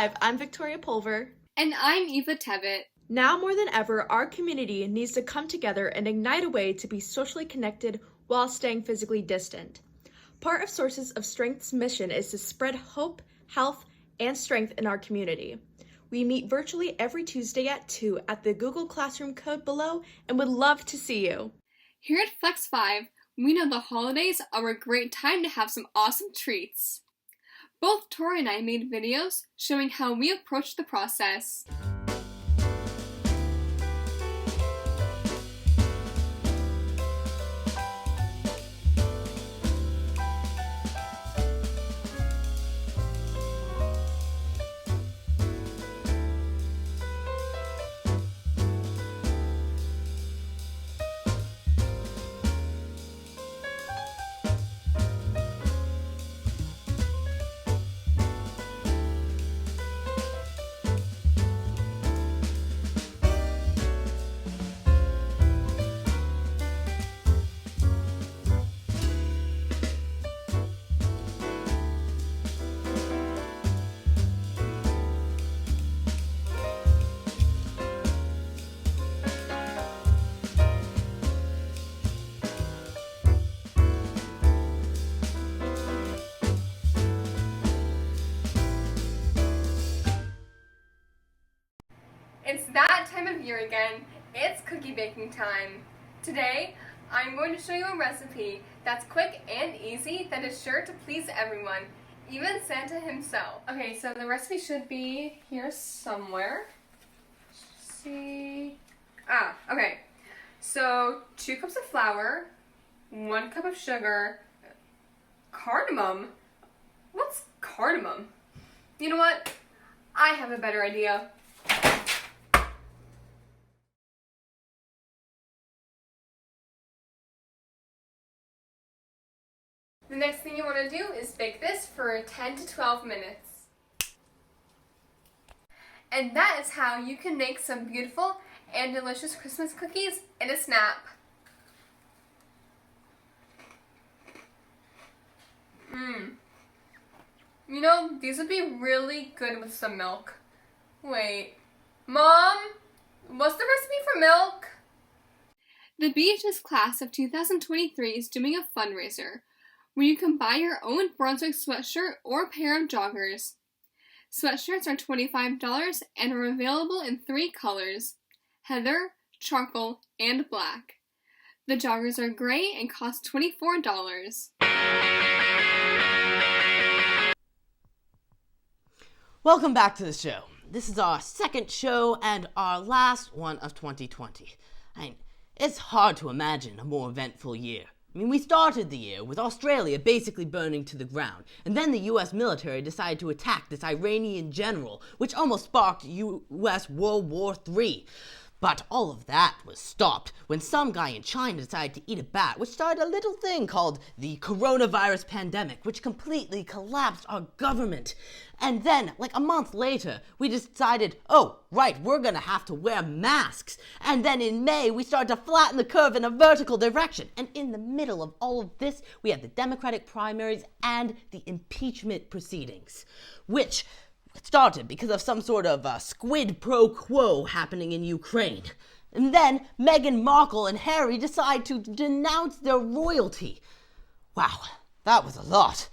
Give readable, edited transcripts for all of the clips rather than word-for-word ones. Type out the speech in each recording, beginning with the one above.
5, I'm Victoria Pulver. And I'm Eva Tevitt. Now more than ever, our community needs to come together and ignite a way to be socially connected while staying physically distant. Part of Sources of Strength's mission is to spread hope, health, and strength in our community. We meet virtually every Tuesday at 2 at the Google Classroom code below and would love to see you. Here at Flex 5, we know the holidays are a great time to have some awesome treats. Both Tori and I made videos showing how we approach the process. It's that time of year again. It's cookie baking time. Today, I'm going to show you a recipe that's quick and easy that is sure to please everyone, even Santa himself. Okay, so the recipe should be here somewhere. Let's see. Okay. So 2 cups of flour, 1 cup of sugar, cardamom. What's cardamom? You know what? I have a better idea. The next thing you want to do is bake this for 10 to 12 minutes. And that is how you can make some beautiful and delicious Christmas cookies in a snap. You know, these would be really good with some milk. Wait, Mom, what's the recipe for milk? The Vhs class of 2023 is doing a fundraiser where you can buy your own Brunswick sweatshirt or pair of joggers. Sweatshirts are $25 and are available in 3 colors: heather, charcoal, and black. The joggers are gray and cost $24. Welcome back to the show. This is our second show and our last one of 2020. It's hard to imagine a more eventful year. We started the year with Australia basically burning to the ground, and then the US military decided to attack this Iranian general, which almost sparked US World War III. But all of that was stopped when some guy in China decided to eat a bat, which started a little thing called the coronavirus pandemic, which completely collapsed our government. And then, like a month later, we decided, oh, right, we're gonna have to wear masks. And then in May, we started to flatten the curve in a vertical direction. And in the middle of all of this, we had the Democratic primaries and the impeachment proceedings, which started because of some sort of squid pro quo happening in Ukraine. And then Meghan Markle and Harry decide to denounce their royalty. Wow, that was a lot.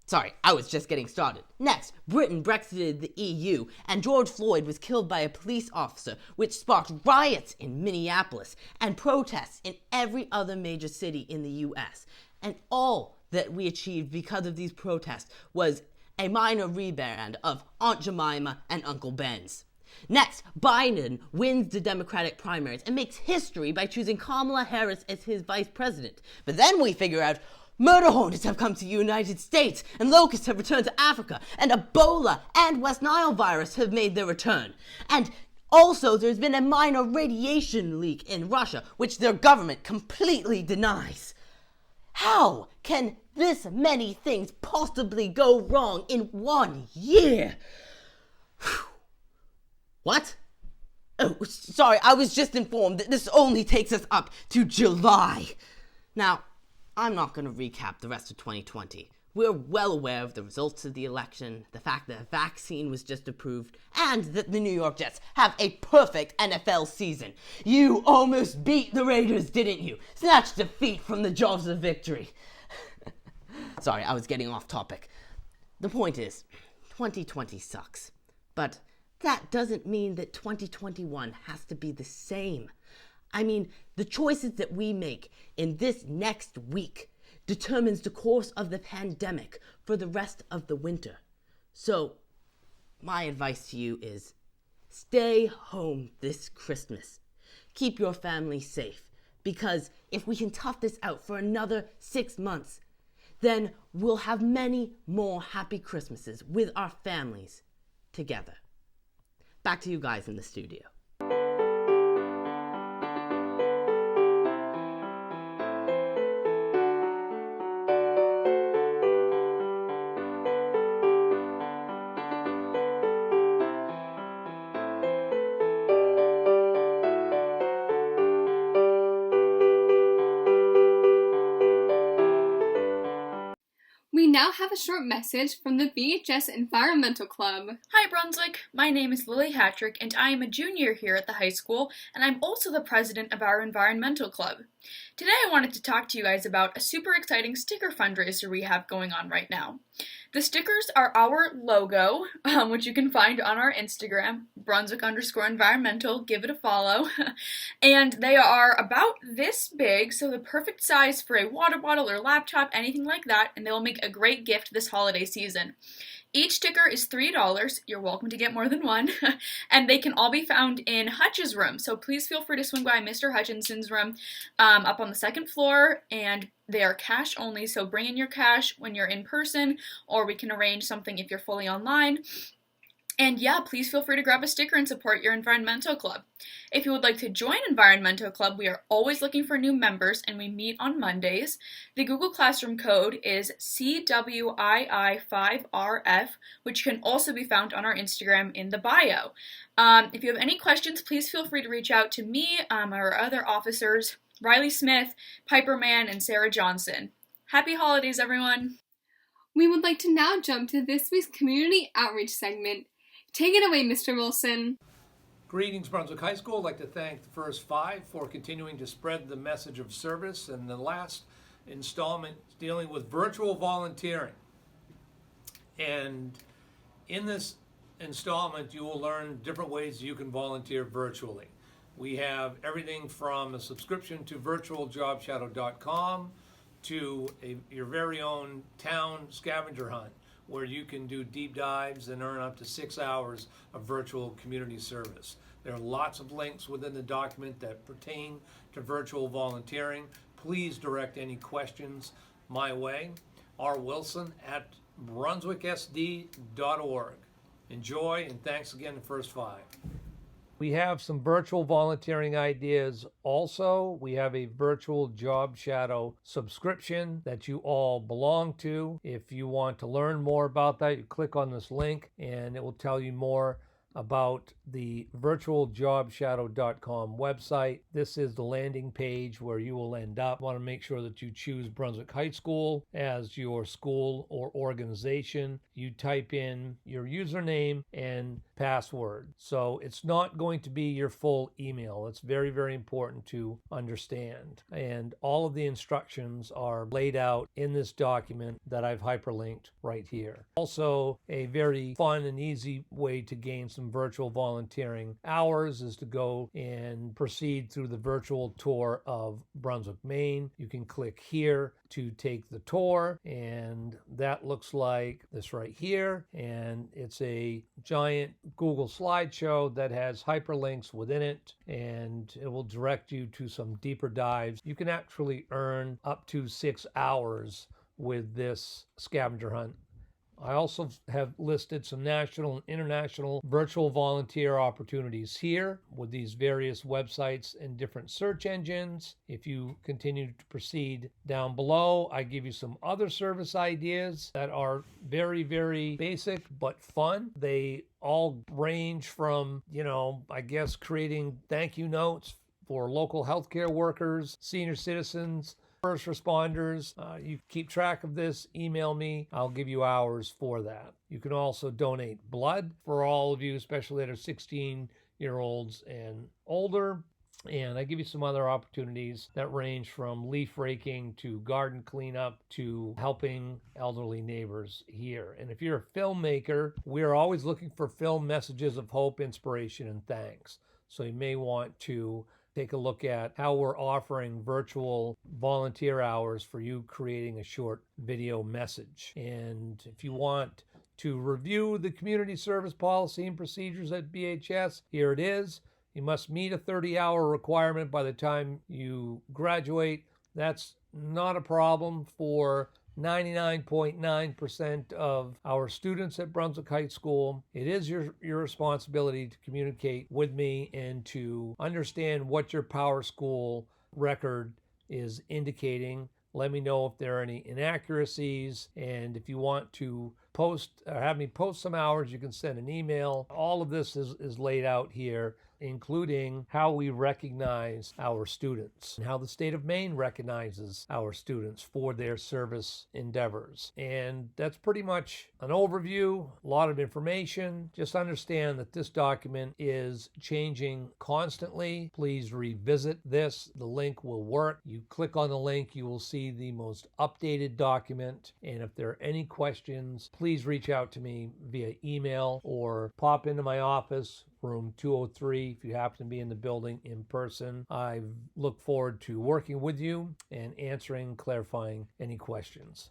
Sorry, I was just getting started. Next, Britain Brexited the EU, and George Floyd was killed by a police officer, which sparked riots in Minneapolis and protests in every other major city in the US. And all that we achieved because of these protests was a minor rebrand of Aunt Jemima and Uncle Ben's. Next, Biden wins the Democratic primaries and makes history by choosing Kamala Harris as his vice president. But then we figure out murder hornets have come to the United States, and locusts have returned to Africa, and Ebola and West Nile virus have made their return. And also, there's been a minor radiation leak in Russia, which their government completely denies. How can this many things possibly go wrong in 1 year? What? Oh, sorry, I was just informed that this only takes us up to July. Now, I'm not going to recap the rest of 2020, We're well aware of the results of the election, the fact that a vaccine was just approved, and that the New York Jets have a perfect NFL season. You almost beat the Raiders, didn't you? Snatched defeat from the jaws of victory. Sorry, I was getting off topic. The point is, 2020 sucks. But that doesn't mean that 2021 has to be the same. I mean, the choices that we make in this next week determines the course of the pandemic for the rest of the winter. So, my advice to you is, stay home this Christmas. Keep your family safe, because if we can tough this out for another 6 months, then we'll have many more happy Christmases with our families together. Back to you guys in the studio. We now have a short message from the Vhs Environmental Club. Hi Brunswick, my name is Lily Hattrick and I am a junior here at the high school and I'm also the president of our environmental club. Today I wanted to talk to you guys about a super exciting sticker fundraiser we have going on right now. The stickers are our logo, which you can find on our Instagram, Brunswick_environmental, give it a follow. And they are about this big, so the perfect size for a water bottle or laptop, anything like that, and they will make a great gift this holiday season. Each sticker is $3. You're welcome to get more than one. And they can all be found in Hutch's room. So please feel free to swing by Mr. Hutchinson's room up on the second floor. And they are cash only. So bring in your cash when you're in person, or we can arrange something if you're fully online. And yeah, please feel free to grab a sticker and support your environmental club. If you would like to join Environmental Club, we are always looking for new members and we meet on Mondays. The Google Classroom code is CWII5RF, which can also be found on our Instagram in the bio. If you have any questions, please feel free to reach out to me, our other officers, Riley Smith, Piper Mann, and Sarah Johnson. Happy holidays, everyone! We would like to now jump to this week's community outreach segment. Take it away, Mr. Wilson. Greetings, Brunswick High School. I'd like to thank the first five for continuing to spread the message of service, and the last installment is dealing with virtual volunteering. And in this installment, you will learn different ways you can volunteer virtually. We have everything from a subscription to virtualjobshadow.com to your very own town scavenger hunt, where you can do deep dives and earn up to 6 hours of virtual community service. There are lots of links within the document that pertain to virtual volunteering. Please direct any questions my way. rwilson@brunswicksd.org. Enjoy, and thanks again to First Five. We have some virtual volunteering ideas also. We have a virtual job shadow subscription that you all belong to. If you want to learn more about that, you click on this link and it will tell you more about the virtualjobshadow.com website. This is the landing page where you will end up. You want to make sure that you choose Brunswick High School as your school or organization. You type in your username and password. So it's not going to be your full email. It's very, very important to understand. And all of the instructions are laid out in this document that I've hyperlinked right here. Also, a very fun and easy way to gain some virtual volunteering hours is to go and proceed through the virtual tour of Brunswick, Maine. You can click here to take the tour, and that looks like this right here, and it's a giant Google slideshow that has hyperlinks within it, and it will direct you to some deeper dives. You can actually earn up to 6 hours with this scavenger hunt. I also have listed some national and international virtual volunteer opportunities here with these various websites and different search engines. If you continue to proceed down below, I give you some other service ideas that are very, very basic but fun. They all range from, I guess creating thank you notes for local healthcare workers, senior citizens, first responders. You keep track of this, email me. I'll give you hours for that. You can also donate blood for all of you, especially that are 16-year-olds and older. And I give you some other opportunities that range from leaf raking to garden cleanup to helping elderly neighbors here. And if you're a filmmaker, we're always looking for film messages of hope, inspiration, and thanks. So you may want to take a look at how we're offering virtual volunteer hours for you creating a short video message. And if you want to review the community service policy and procedures at BHS, here it is. You must meet a 30-hour requirement by the time you graduate. That's not a problem for 99.9% of our students at Brunswick High School. It is your responsibility to communicate with me and to understand what your Power School record is indicating. Let me know if there are any inaccuracies, and if you want to post or have me post some hours, you can send an email. All of this is laid out here, including how we recognize our students and how the state of Maine recognizes our students for their service endeavors. And that's pretty much an overview, a lot of information. Just understand that this document is changing constantly. Please revisit this. The link will work. You click on the link, you will see the most updated document. And if there are any questions, please reach out to me via email or pop into my office, room 203, if you happen to be in the building in person. I look forward to working with you and answering, clarifying any questions.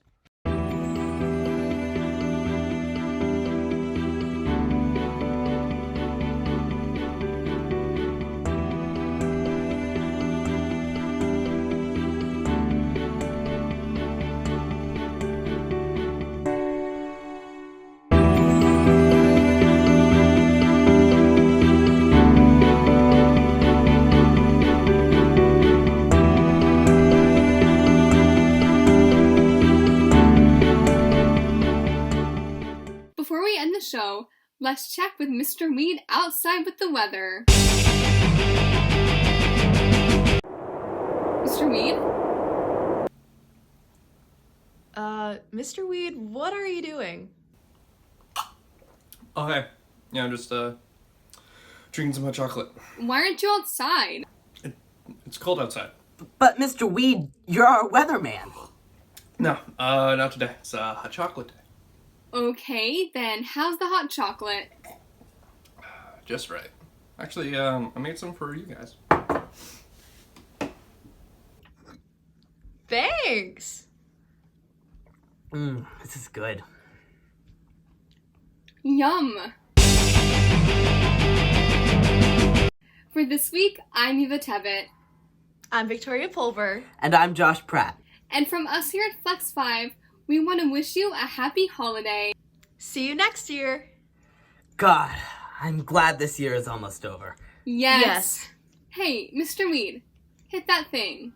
Before we end the show, let's check with Mr. Weed outside with the weather. Mr. Weed? Mr. Weed, what are you doing? Oh, hey. Yeah, I'm just, drinking some hot chocolate. Why aren't you outside? It's cold outside. But Mr. Weed, you're our weatherman. No, not today. It's, hot chocolate day. Okay, then how's the hot chocolate? Just right. Actually, I made some for you guys. Thanks! This is good. Yum! For this week, I'm Eva Tevitt. I'm Victoria Pulver. And I'm Josh Pratt. And from us here at Flex 5, we want to wish you a happy holiday. See you next year. God, I'm glad this year is almost over. Yes. Hey, Mr. Weed, hit that thing.